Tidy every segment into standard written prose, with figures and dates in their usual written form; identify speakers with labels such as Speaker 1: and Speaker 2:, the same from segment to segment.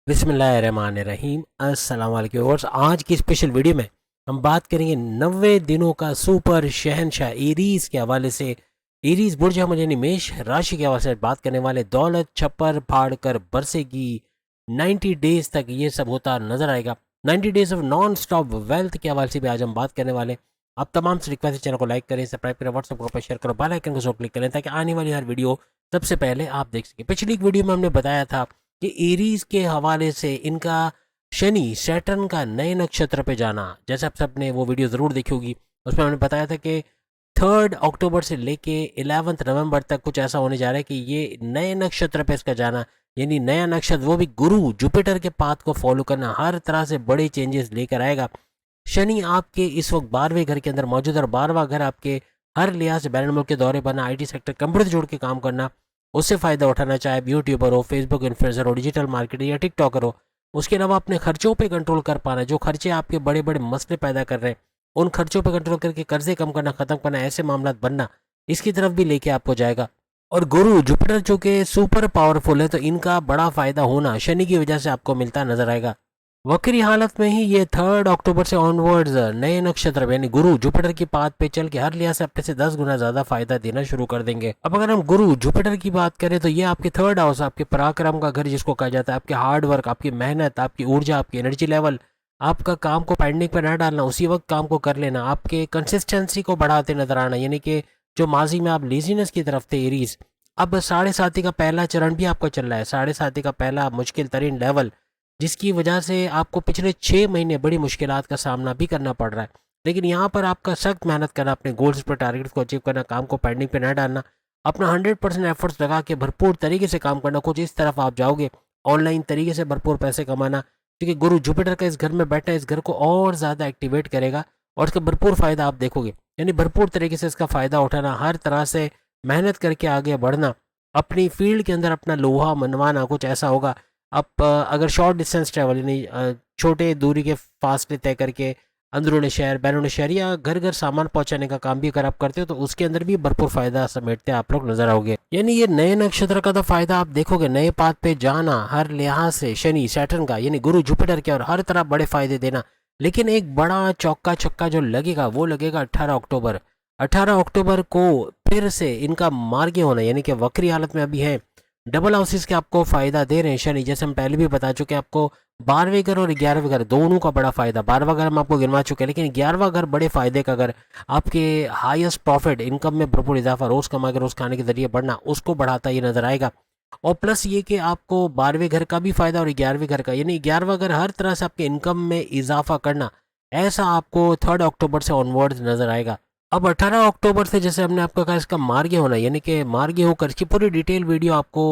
Speaker 1: बिस्मिल्लाहिर्रहमानिर्रहीम। अस्सलाम वालेकुम व्यूअर्स। आज की स्पेशल वीडियो में हम बात करेंगे 90 दिनों का सुपर शहंशाह एरीज के हवाले से। एरीज बुर्ज हम यानी मेष राशि के हवाले से बात करने वाले। दौलत छप्पर फाड़ कर बरसेगी, 90 डेज तक ये सब होता नजर आएगा। 90 days of non stop wealth के हवाले से भी आज हम बात करने वाले। आप तमाम से रिक्वेस्ट है, चैनल को लाइक करें, सब्सक्राइब करें, व्हाट्सएप ग्रुप पर शेयर करो, बेल आइकन को जरूर क्लिक करें ताकि आने वाली हर वीडियो सबसे पहले आप देख सकें। पिछली एक वीडियो में हमने बताया था कि एरीज के हवाले से इनका शनि सैटर्न का नए नक्षत्र पे जाना, जैसे आप सबने वो वीडियो ज़रूर देखी होगी। उसमें हमने बताया था कि 3 अक्टूबर से लेके 11 नवंबर तक कुछ ऐसा होने जा रहा है कि ये नए नक्षत्र पे इसका जाना, यानी नया नक्षत्र, वो भी गुरु जुपिटर के पाथ को फॉलो करना, हर तरह से बड़े चेंजेस लेकर आएगा। शनि आपके इस वक्त 12वें घर के अंदर मौजूद है और 12वां घर आपके हर लिहाज से बैन मुल्क के दौरे बना, आईटी सेक्टर, कंप्यूटर से जुड़ के काम करना, उससे फ़ायदा उठाना, चाहे यूट्यूबर हो, फेसबुक इन्फ्लुएंसर हो, डिजिटल मार्केटर या टिकटॉकर हो। उसके अलावा अपने खर्चों पे कंट्रोल कर पाना, जो खर्चे आपके बड़े बड़े मसले पैदा कर रहे हैं उन खर्चों पे कंट्रोल करके कर्जे कम करना, ख़त्म करना, ऐसे मामला बनना, इसकी तरफ भी लेके आपको जाएगा। और गुरु जुपिटर चूंकि सुपर पावरफुल है तो इनका बड़ा फ़ायदा होना शनि की वजह से आपको मिलता नजर आएगा। वक्री हालत में ही ये 3 अक्टूबर से ऑनवर्ड्स नए नक्षत्र यानी गुरु जुपिटर की पाथ पे चल के हर लिहाज से अपने से 10 गुना ज्यादा फायदा देना शुरू कर देंगे। अब अगर हम गुरु जुपिटर की बात करें तो ये आपके 3rd हाउस, आपके पराक्रम का घर जिसको कहा जाता है, आपके हार्ड वर्क, आपकी मेहनत, आपकी ऊर्जा, आपकी एनर्जी लेवल, आपका काम को पेंडिंग पर न डालना, उसी वक्त काम को कर लेना, आपके कंसिस्टेंसी को बढ़ाते नजर आना, यानी कि जो माजी में आप लेजीनेस की तरफ थे एरीज, अब साढ़े साथी का पहला चरण भी आपका चल रहा है, साढ़े साथी का पहला मुश्किल तरीन लेवल, जिसकी वजह से आपको पिछले 6 महीने बड़ी मुश्किलात का सामना भी करना पड़ रहा है। लेकिन यहाँ पर आपका सख्त मेहनत करना, अपने गोल्स पर टारगेट्स को अचीव करना, काम को पेंडिंग पे न डालना, अपना 100% एफर्ट्स लगा के भरपूर तरीके से काम करना, कुछ इस तरफ आप जाओगे, ऑनलाइन तरीके से भरपूर पैसे कमाना, क्योंकि गुरु जुपिटर का इस घर में बैठना इस घर को और ज़्यादा एक्टिवेट करेगा और इसका भरपूर फ़ायदा आप देखोगे। यानी भरपूर तरीके से इसका फ़ायदा उठाना, हर तरह से मेहनत करके आगे बढ़ना, अपनी फील्ड के अंदर अपना लोहा मनवाना, कुछ ऐसा होगा। आप अगर शॉर्ट डिस्टेंस ट्रैवल यानी छोटे दूरी के फासले तय करके अंदरूनी शहर, बैरून शहर या घर घर सामान पहुंचाने का काम भी अगर आप करते हो तो उसके अंदर भी भरपूर फायदा समेटते आप लोग नजर आओगे। यानी ये नए नक्षत्र का तो फायदा आप देखोगे, नए पाथ पे जाना, हर लिहाज से शनि सैटर्न का यानी गुरु जुपिटर के, और हर तरह बड़े फायदे देना। लेकिन एक बड़ा चौका छक्का जो लगेगा वो लगेगा 18 अक्टूबर। 18 अक्टूबर को फिर से इनका मार्गी होना, यानी कि वक्री हालत में अभी है, डबल हाउसेस के आपको फायदा दे रहे हैं शनि, जैसे हम पहले भी बता चुके हैं आपको। 12वें घर और 11वें घर दोनों का बड़ा फायदा, 12वां घर हम आपको गिनवा चुके हैं, लेकिन 11वां घर बड़े फायदे का घर, आपके हाईएस्ट प्रॉफिट, इनकम में भरपूर इजाफा, रोज कमा के रोज खाने के जरिए बढ़ना, उसको बढ़ाता ये नजर आएगा। और प्लस ये कि आपको 12वें घर का भी फायदा और 11वें घर का, यानी 11वां घर हर तरह से आपके इनकम में इजाफा करना, ऐसा आपको 3 अक्टूबर से ऑनवर्ड्स नजर आएगा। अब 18 अक्टूबर से जैसे हमने आपको कहा इसका मार्गी होना, यानी कि मार्गी होकर इसकी पूरी डिटेल वीडियो आपको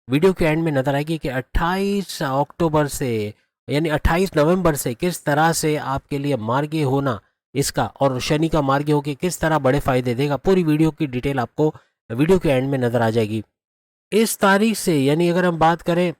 Speaker 1: वीडियो के एंड में नजर आएगी कि 28 अक्टूबर से यानी 28 नवंबर से किस तरह से आपके लिए मार्गी होना इसका, और शनि का मार्गी होकर किस तरह बड़े फायदे देगा, पूरी वीडियो की डिटेल आपको वीडियो के एंड में नजर आ जाएगी। इस तारीख से यानी अगर हम बात करें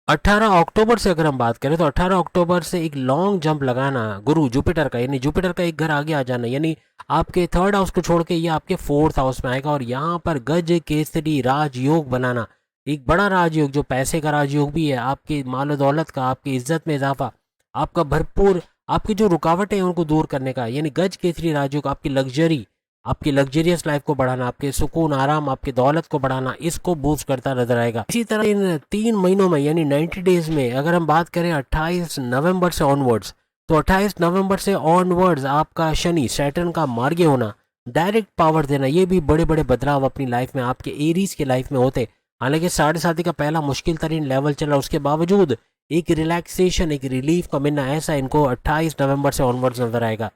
Speaker 1: 18 अक्टूबर से, अगर हम बात करें तो 18 अक्टूबर से एक लॉन्ग जंप लगाना गुरु जुपिटर का, यानी जुपिटर का एक घर आगे आ जाना, यानी आपके 3rd हाउस को छोड़ के ये आपके 4th हाउस में आएगा और यहाँ पर गज केसरी राजयोग बनाना, एक बड़ा राजयोग जो पैसे का राजयोग भी है, आपकी माल दौलत का, आपकी इज्जत में इजाफा, आपका भरपूर, आपकी जो रुकावटें हैं उनको दूर करने का, यानी गज केसरी राजयोग, आपकी लग्जरी, आपकी लग्जरियस लाइफ को बढ़ाना, आपके सुकून आराम, आपकी दौलत को बढ़ाना, इसको बूस्ट करता नजर आएगा। इसी तरह इन 3 महीनों में यानी 90 डेज में अगर हम बात करें 28 नवंबर से ऑनवर्ड्स, तो 28 नवंबर से ऑनवर्ड्स आपका शनि सैटर्न का मार्गी होना, डायरेक्ट पावर देना, ये भी बड़े बड़े बदलाव अपनी लाइफ में आपके एरीज के लाइफ में होते। हालांकि साढ़े साथी का पहला मुश्किल तरीन लेवल चला, उसके बावजूद एक रिलैक्सेशन, एक रिलीफ का मिलना, ऐसा इनको 28 नवंबर से ऑनवर्ड्स नजर आएगा।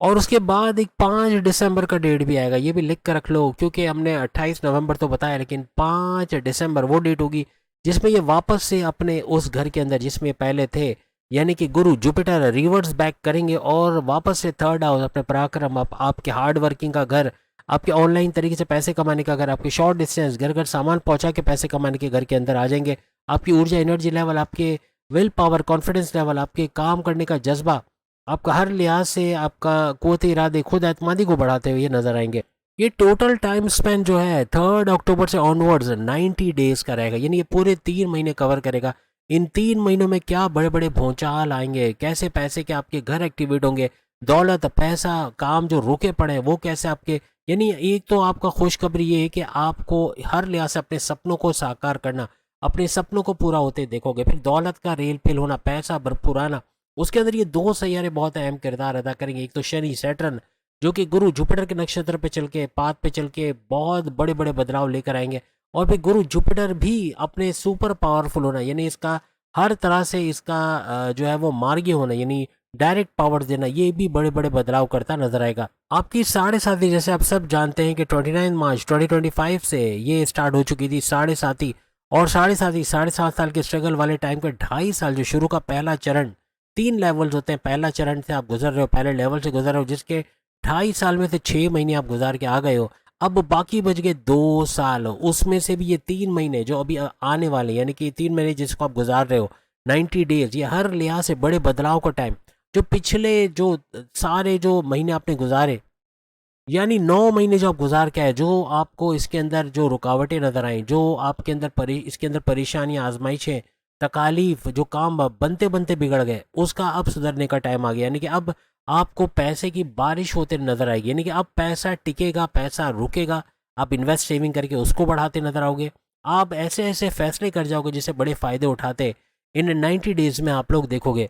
Speaker 1: और उसके बाद एक 5 दिसंबर का डेट भी आएगा, ये भी लिख कर रख लो, क्योंकि हमने 28 नवंबर तो बताया, लेकिन 5 दिसंबर वो डेट होगी जिसमें ये वापस से अपने उस घर के अंदर जिसमें पहले थे, यानी कि गुरु जुपिटर रिवर्स बैक करेंगे और वापस से 3rd हाउस, अपने पराक्रम, आपके हार्ड वर्किंग का घर, आपके ऑनलाइन तरीके से पैसे कमाने का घर, आपके शॉर्ट डिस्टेंस घर घर सामान पहुंचा के पैसे कमाने के घर के अंदर आ जाएंगे। आपकी ऊर्जा, एनर्जी लेवल, आपके विल पावर, कॉन्फिडेंस लेवल, आपके काम करने का जज्बा, आपका हर लिहाज से आपका क़ुव्वत इरादे, खुद एतमादी को बढ़ाते हुए नजर आएंगे। ये टोटल टाइम स्पेन जो है 3 अक्टूबर से ऑनवर्ड्स 90 डेज का रहेगा, यानी ये पूरे 3 महीने कवर करेगा। इन 3 महीनों में क्या बड़े बड़े भूचाल आएंगे, कैसे पैसे के आपके घर एक्टिवेट होंगे, दौलत पैसा काम जो रुके पड़े हैं वो कैसे आपके, यानी एक तो आपका खुशखबरी ये है कि आपको हर लिहाज से अपने सपनों को साकार करना, अपने सपनों को पूरा होते देखोगे। फिर दौलत का रेल फेल होना, पैसा भरपूर आना, उसके अंदर ये दो सैयारे बहुत अहम किरदार अदा करेंगे। एक तो शनि सैटर्न जो कि गुरु जुपिटर के नक्षत्र पे चल के पाथ पे चल के बहुत बड़े बड़े बदलाव लेकर आएंगे। और फिर गुरु जुपिटर भी अपने सुपर पावरफुल होना, यानी इसका हर तरह से इसका जो है वो मार्गी होना, यानी डायरेक्ट पावर देना, ये भी बड़े बड़े बदलाव करता नजर आएगा। आपकी साढ़े साथी, जैसे आप सब जानते हैं कि 29 मार्च 2025 से ये स्टार्ट हो चुकी थी साढ़े साथी। और साढ़े साथी 7.5 साल के स्ट्रगल वाले टाइम के 2.5 साल जो शुरू का पहला चरण, 3 लेवल्स होते हैं, पहला चरण से आप गुजर रहे हो, पहले लेवल से गुजर रहे हो, जिसके 2.5 साल में से 6 महीने आप गुजार के आ गए हो। अब बाकी बच गए 2 साल, उसमें से भी ये 3 महीने जो अभी आने वाले, यानी कि 3 महीने जिसको आप गुजार रहे हो, 90 डेज, ये हर लिहाज से बड़े बदलाव का टाइम। जो पिछले जो सारे जो महीने आपने गुजारे, यानी 9 महीने जो आप गुजार के आए, जो आपको इसके अंदर जो रुकावटें नजर आई, जो आपके अंदर इसके अंदर परेशानियां, आजमाइशें, तकालीफ, जो काम बनते बनते बिगड़ गए, उसका अब सुधरने का टाइम आ गया। यानी कि अब आपको पैसे की बारिश होते नजर आएगी, यानी कि अब पैसा टिकेगा, पैसा रुकेगा, आप इन्वेस्ट सेविंग करके उसको बढ़ाते नजर आओगे। आप ऐसे ऐसे फैसले कर जाओगे जिससे बड़े फायदे उठाते इन 90 डेज में आप लोग देखोगे।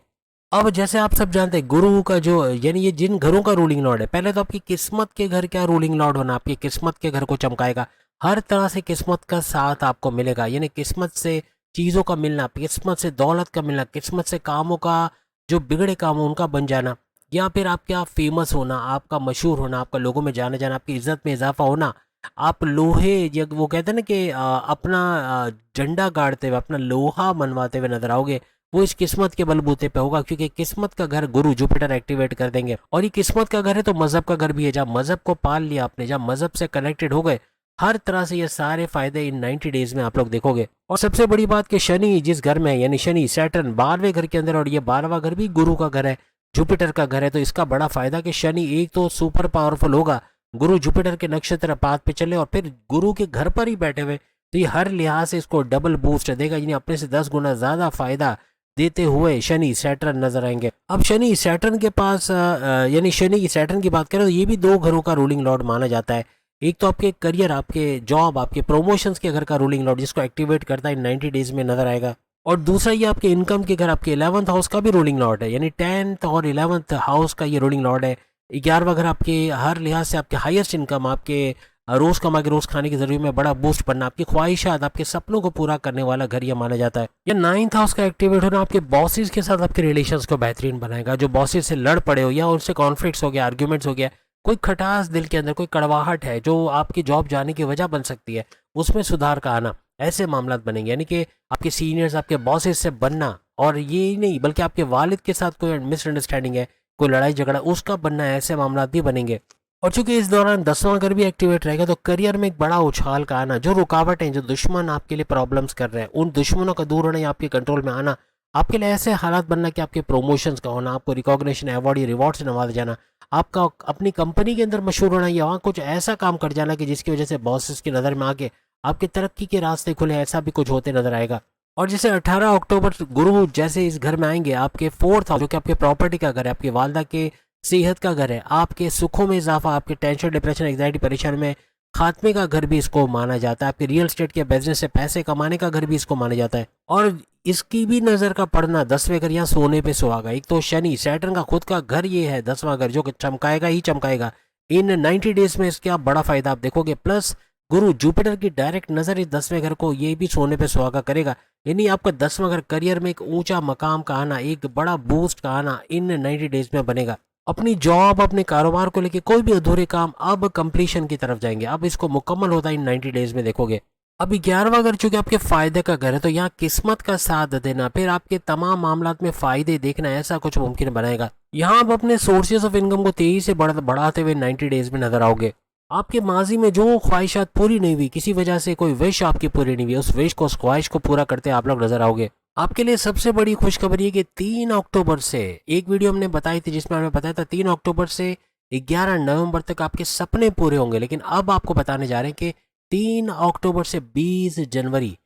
Speaker 1: अब जैसे आप सब जानते हैं गुरु का जो, यानी ये जिन घरों का रूलिंग लॉर्ड है, पहले तो आपकी किस्मत के घर क्या रूलिंग लॉर्ड होना, आपकी किस्मत के घर को चमकाएगा, हर तरह से किस्मत का साथ आपको मिलेगा, यानी किस्मत से चीज़ों का मिलना, किस्मत से दौलत का मिलना, किस्मत से कामों का जो बिगड़े काम हो उनका बन जाना, या फिर आपके आप फेमस होना, आपका मशहूर होना, आपका लोगों में जाने जाना, आपकी इज्जत में इजाफा होना, आप लोहे, या वो कहते हैं ना कि अपना झंडा गाड़ते हुए, अपना लोहा मनवाते हुए नजर आओगे, वो इस किस्मत के बलबूते पे होगा, क्योंकि किस्मत का घर गुरु जुपिटर एक्टिवेट कर देंगे। और ये किस्मत का घर है तो मजहब का घर भी है, जहाँ मजहब को पाल लिया आपने, जहाँ मजहब से कनेक्टेड हो गए, हर तरह से ये सारे फायदे इन 90 डेज में आप लोग देखोगे। और सबसे बड़ी बात कि शनि जिस घर में है, यानी शनि सैटर्न 12वें घर के अंदर, और ये 12वां घर भी गुरु का घर है, जुपिटर का घर है, तो इसका बड़ा फायदा कि शनि एक तो सुपर पावरफुल होगा, गुरु जुपिटर के नक्षत्र पाथ पे चले और फिर गुरु के घर पर ही बैठे हुए, तो ये हर लिहाज से इसको डबल बूस्ट देगा, यानी अपने से 10 गुना ज्यादा फायदा देते हुए शनि सैटर्न नजर आएंगे। अब शनि सैटर्न के पास यानी शनि सैटर्न की बात करें तो ये भी 2 घरों का रूलिंग लॉर्ड माना जाता है। एक तो आपके करियर, आपके जॉब, आपके प्रमोशंस के घर का रूलिंग लॉर्ड, जिसको एक्टिवेट करता है 90 डेज में नजर आएगा। और दूसरा ये आपके इनकम के घर, आपके 11th हाउस का भी रूलिंग लॉर्ड है, यानी 10th और 11th हाउस का ये रूलिंग लॉर्ड है। 11वां घर आपके हर लिहाज से आपके हाईएस्ट इनकम, आपके रोज कमा के रोज खाने की जरूरत में बड़ा बूस्ट बनना, आपकी ख्वाहिशात, आपके सपनों को पूरा करने वाला घर यह माना जाता है। या 9th हाउस का एक्टिवेट होना आपके बॉसेस के साथ आपके रिलेशंस को बेहतरीन बनाएगा। जो बॉसेस से लड़ पड़े हो या उनसे कॉन्फ्लिक्ट्स हो गया, आर्ग्यूमेंट्स हो गया, कोई खटास दिल के अंदर, कोई कड़वाहट है जो आपकी जॉब जाने की वजह बन सकती है, उसमें सुधार का आना, ऐसे मामला बनेंगे। यानी कि आपके सीनियर्स, आपके बॉसेस से बनना, और ये ही नहीं बल्कि आपके वालिद के साथ कोई मिसअंडरस्टैंडिंग है, कोई लड़ाई झगड़ा, उसका बनना है, ऐसे मामला भी बनेंगे। और चूंकि इस दौरान 10वां घर भी एक्टिवेट रहेगा तो करियर में एक बड़ा उछाल का आना, जो रुकावट है, जो दुश्मन आपके लिए प्रॉब्लम्स कर रहे हैं, उन दुश्मनों का दूर होना या आपके कंट्रोल में आना, आपके लिए ऐसे हालात बनना कि आपके प्रमोशंस का होना, आपको रिकॉग्निशन, अवार्ड या रिवॉर्ड से नवाजा जाना, आपका अपनी कंपनी के अंदर मशहूर होना, या वहाँ कुछ ऐसा काम कर जाना कि जिसकी वजह से बॉसेस की नज़र में आके आपकी तरक्की के रास्ते खुले, ऐसा भी कुछ होते नजर आएगा। और जैसे 18 अक्टूबर गुरु जैसे इस घर में आएंगे, आपके 4th हाउस जो कि आपके प्रॉपर्टी का घर है, आपकी वालदा के सेहत का घर है, आपके सुखों में इजाफा, आपके टेंशन, डिप्रेशन, एंग्जाइटी, परेशानी में खात्मे का घर भी इसको माना जाता है। आपके रियल एस्टेट के बिजनेस से पैसे कमाने का घर भी इसको माना जाता है। और इसकी भी नजर का पड़ना 10वें घर, यहाँ सोने पे सुहागा। एक तो शनि सैटर्न का खुद का घर ये है 10वां घर, जो कि चमकाएगा ही चमकाएगा। इन 90 डेज में इसका बड़ा फायदा आप देखोगे। प्लस गुरु जुपिटर की डायरेक्ट नजर इस 10वें घर को ये भी सोने पे सुहागा करेगा, यानी आपका 10वां घर करियर में एक ऊंचा मकाम का आना, एक बड़ा बूस्ट का आना इन 90 डेज में बनेगा। अपनी जॉब, अपने कारोबार को लेके कोई भी अधूरे काम अब कंप्लीशन की तरफ जाएंगे, अब इसको मुकम्मल होता है इन 90 डेज में देखोगे। अभी 11वां घर चूंकि आपके फायदे का घर है, तो यहाँ किस्मत का साथ देना, फिर आपके तमाम मामलात में फायदे देखना, ऐसा कुछ मुमकिन बनाएगा। यहाँ आप अपने सोर्सेज ऑफ इनकम को तेजी से बढ़ाते हुए 90 डेज में नजर आओगे। आपके माजी में जो ख्वाहिशात पूरी नहीं हुई, किसी वजह से कोई विश आपकी पूरी नहीं हुई, उस विश को, उस ख्वाहिश को पूरा करते आप लोग नजर आओगे। आपके लिए सबसे बड़ी खुशखबरी है कि 3 अक्टूबर से, एक वीडियो हमने बताई थी जिसमें हमें बताया था 3 अक्टूबर से 11 नवंबर तक आपके सपने पूरे होंगे, लेकिन अब आपको बताने जा रहे हैं कि 3 अक्टूबर से 20 जनवरी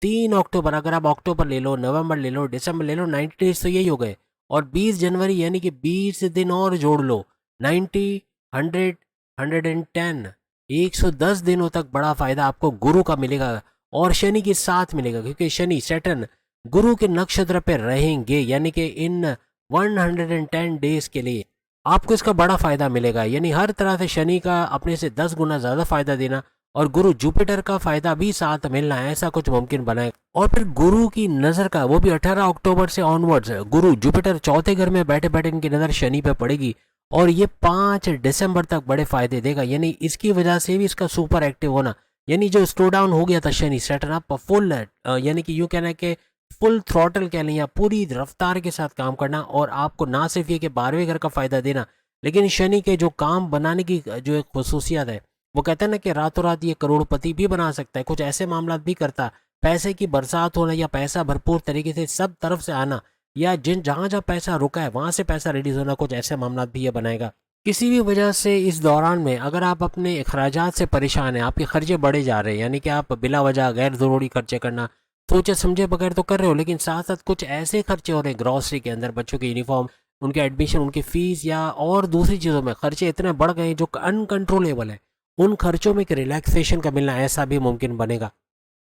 Speaker 1: 3 अक्टूबर, अगर आप अक्टूबर ले लो, नवंबर ले लो, दिसंबर ले लो, 90 डेज तो यही हो गए। और 20 जनवरी यानी कि 20 दिन और जोड़ लो, 90, 100, 110, 110 दिनों तक बड़ा फायदा आपको गुरु का मिलेगा और शनि के साथ मिलेगा, क्योंकि शनि सैटर्न गुरु के नक्षत्र पे रहेंगे, यानी कि इन 110 डेज के लिए आपको इसका बड़ा फायदा मिलेगा। यानी हर तरह से शनि का अपने से 10 गुना ज्यादा फायदा देना और गुरु जुपिटर का फायदा भी साथ मिलना, ऐसा कुछ मुमकिन बनाएगा। और फिर गुरु की नजर का, वो भी 18 अक्टूबर से ऑनवर्ड्स, गुरु जुपिटर चौथे घर में बैठे बैठे इनकी नजर शनि पे पड़ेगी और ये 5 दिसंबर तक बड़े फायदे देगा। यानी इसकी वजह से भी इसका सुपर एक्टिव होना, यानी जो स्लो डाउन हो गया था शनि सैटर्न, आप फुल यानी कि यूं कहना है कि फुल थ्रॉटल कह लें या पूरी रफ्तार के साथ काम करना, और आपको ना सिर्फ ये कि 12वें घर का फायदा देना, लेकिन शनि के जो काम बनाने की जो एक खसूसियत है, वो कहते हैं ना कि रातों रात ये करोड़पति भी बना सकता है, कुछ ऐसे मामला भी करता, पैसे की बरसात होना या पैसा भरपूर तरीके से सब तरफ से आना, या जिन जहाँ जहाँ पैसा रुका है वहां से पैसा रिलीज होना, कुछ ऐसे मामला भी ये बनाएगा। किसी भी वजह से इस दौरान में अगर आप अपने अखराजात से परेशान हैं, आपके खर्चे बढ़े जा रहे हैं, यानी कि आप बिला वजह गैर ज़रूरी खर्चे करना सोचे समझे बगैर तो कर रहे हो, लेकिन साथ साथ कुछ ऐसे खर्चे हो रहे हैं ग्रॉसरी के अंदर, बच्चों के यूनिफॉर्म, उनके एडमिशन, उनकी फीस या और दूसरी चीज़ों में खर्चे इतने बढ़ गए हैं जो अनकंट्रोलेबल है, उन खर्चों में एक रिलैक्सेशन का मिलना ऐसा भी मुमकिन बनेगा।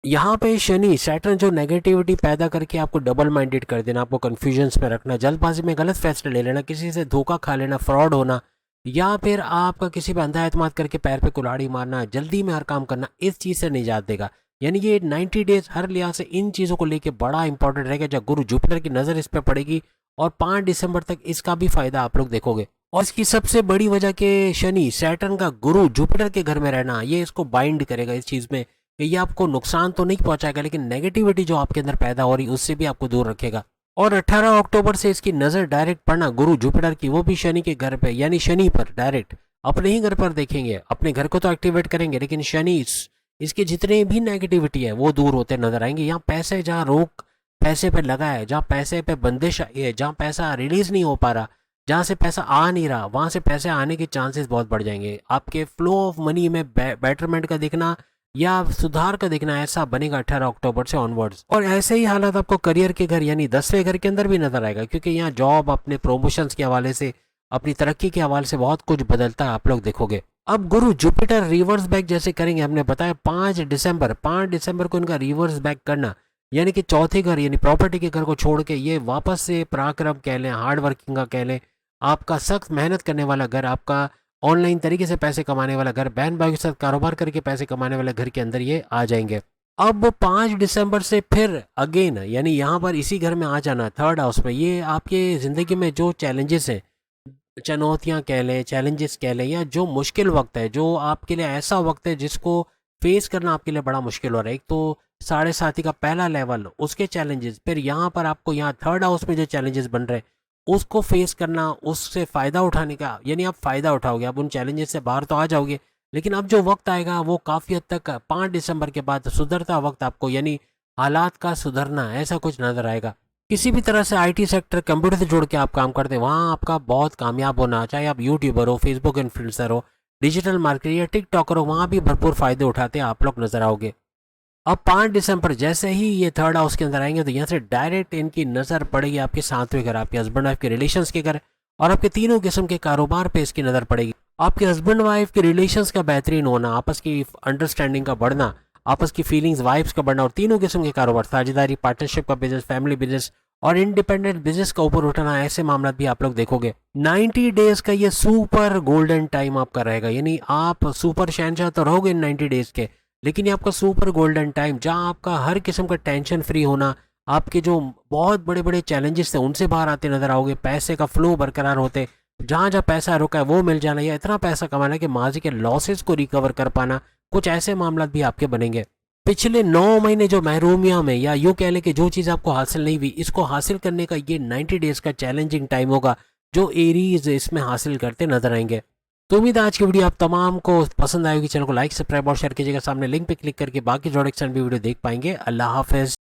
Speaker 1: यहाँ पे शनि सैटर्न जो नेगेटिविटी पैदा करके आपको डबल माइंडेड कर देना, आपको कन्फ्यूजन्स में रखना, जल्दबाजी में गलत फैसले ले लेना, किसी से धोखा खा लेना, फ्रॉड होना, या फिर आपका किसी पे अंधा एतमाद करके पैर पे कुल्हाड़ी मारना, जल्दी में हर काम करना, इस चीज़ से निजात देगा। यानी ये 90 डेज हर लिहाज से इन चीज़ों को लेके बड़ा इंपॉर्टेंट रहेगा, जब गुरु जुपिटर की नज़र इस पर पड़ेगी और 5 दिसंबर तक इसका भी फायदा आप लोग देखोगे। और इसकी सबसे बड़ी वजह के शनि सैटर्न का गुरु जुपिटर के घर में रहना, ये इसको बाइंड करेगा इस चीज़ में कि ये आपको नुकसान तो नहीं पहुंचाएगा, लेकिन नेगेटिविटी जो आपके अंदर पैदा हो रही उससे भी आपको दूर रखेगा। और 18 अक्टूबर से इसकी नज़र डायरेक्ट पड़ना गुरु जुपिटर की, वो भी शनि के घर पे, यानी शनि पर डायरेक्ट अपने ही घर पर देखेंगे, अपने घर को तो एक्टिवेट करेंगे, लेकिन शनि इसके जितने भी नेगेटिविटी है वो दूर होते नजर आएंगे। यहाँ पैसे जहाँ रोक पैसे पे लगा है, जहाँ पैसे पे बंदिश आई है, जहाँ पैसा रिलीज नहीं हो पा रहा, जहाँ से पैसा आ नहीं रहा, वहां से पैसे आने के चांसेस बहुत बढ़ जाएंगे। आपके फ्लो ऑफ मनी में बेटरमेंट का दिखना या सुधार का दिखना ऐसा बनेगा 18 अक्टूबर से ऑनवर्ड्स। और ऐसे ही हालात आपको करियर के घर यानी 10वें घर के अंदर भी नजर आएगा, क्योंकि यहाँ जॉब, अपने प्रमोशंस के हवाले से, अपनी तरक्की के हवाले से बहुत कुछ बदलता है, आप लोग देखोगे। अब गुरु जुपिटर रिवर्स बैक जैसे करेंगे, हमने बताया 5 दिसंबर को इनका रिवर्स बैक करना, यानी कि चौथे घर यानी प्रॉपर्टी के घर को छोड़ के ये वापस से पराक्रम कह लें, हार्ड वर्किंग का कह लें, आपका सख्त मेहनत करने वाला घर, आपका ऑनलाइन तरीके से पैसे कमाने वाला घर, बहन भाई के साथ कारोबार करके पैसे कमाने वाले घर के अंदर ये आ जाएंगे। अब 5 दिसंबर से फिर अगेन यानी यहाँ पर इसी घर में आ जाना, थर्ड हाउस में, ये आपके ज़िंदगी में जो चैलेंजेस हैं, चुनौतियाँ कह लें, चैलेंजेस कह लें, या जो मुश्किल वक्त है, जो आपके लिए ऐसा वक्त है जिसको फेस करना आपके लिए बड़ा मुश्किल हो रहा है, एक तो 7.5 का पहला लेवल, उसके चैलेंजेस, फिर यहाँ पर आपको यहाँ थर्ड हाउस में जो चैलेंजेस बन रहे हैं उसको फेस करना, उससे फ़ायदा उठाने का, यानी आप फ़ायदा उठाओगे, आप उन चैलेंजेस से बाहर तो आ जाओगे, लेकिन अब जो वक्त आएगा वो काफ़ी हद तक 5 दिसंबर के बाद सुधरता वक्त आपको, यानी हालात का सुधरना, ऐसा कुछ नज़र आएगा। किसी भी तरह से आईटी सेक्टर, कंप्यूटर से जुड़ के आप काम करते हैं, वहाँ आपका बहुत कामयाब होना, चाहे आप यूट्यूबर हो, फेसबुक इन्फ्लुएंसर हो, डिजिटल मार्केटर या टिकटॉकर हो, वहाँ भी भरपूर फ़ायदे उठाते आप लोग नज़र आओगे। अब 5 दिसंबर जैसे ही ये थर्ड हाउस के अंदर आएंगे तो यहाँ से डायरेक्ट इनकी नज़र पड़ेगी आपके 7वें घर, आपके हस्बैंड वाइफ के रिलेशंस के घर, और आपके तीनों किस्म के कारोबार पे इसकी नज़र पड़ेगी। आपके हस्बैंड वाइफ के रिलेशंस का बेहतरीन होना, आपस की अंडरस्टैंडिंग का बढ़ना, आपस की फीलिंग्स वाइब्स का बढ़ना, और तीनों किस्म के कारोबार, साझेदारी, पार्टनरशिप का बिजनेस, फैमिली बिजनेस और इंडिपेंडेंट बिजनेस का ऊपर उठाना, ऐसे मामला भी आप लोग देखोगे। 90 डेज का ये सुपर गोल्डन टाइम आपका रहेगा, यानी आप सुपर शहनशाह तो रहोगे इन 90 डेज के, लेकिन ये आपका सुपर गोल्डन टाइम, जहां आपका हर किस्म का टेंशन फ्री होना, आपके जो बहुत बड़े बड़े चैलेंजेस थे उनसे बाहर आते नजर आओगे, पैसे का फ्लो बरकरार होते, जहां जहां पैसा रुका है वो मिल जाना, या इतना पैसा कमाना कि माजी के लॉसेस को रिकवर कर पाना, कुछ ऐसे मामला भी आपके बनेंगे। पिछले 9 महीने जो महरूमिया में, या यूँ कह लें कि जो चीज़ आपको हासिल नहीं हुई, इसको हासिल करने का ये 90 डेज का चैलेंजिंग टाइम होगा, जो एरीज इसमें हासिल करते नजर आएंगे। तो उम्मीद है आज की वीडियो आप तमाम को पसंद आएगी। चैनल को लाइक, सब्सक्राइब और शेयर कीजिएगा। सामने लिंक पे क्लिक करके बाकी प्रोडक्ट्स भी वीडियो देख पाएंगे। अल्लाह हाफिज।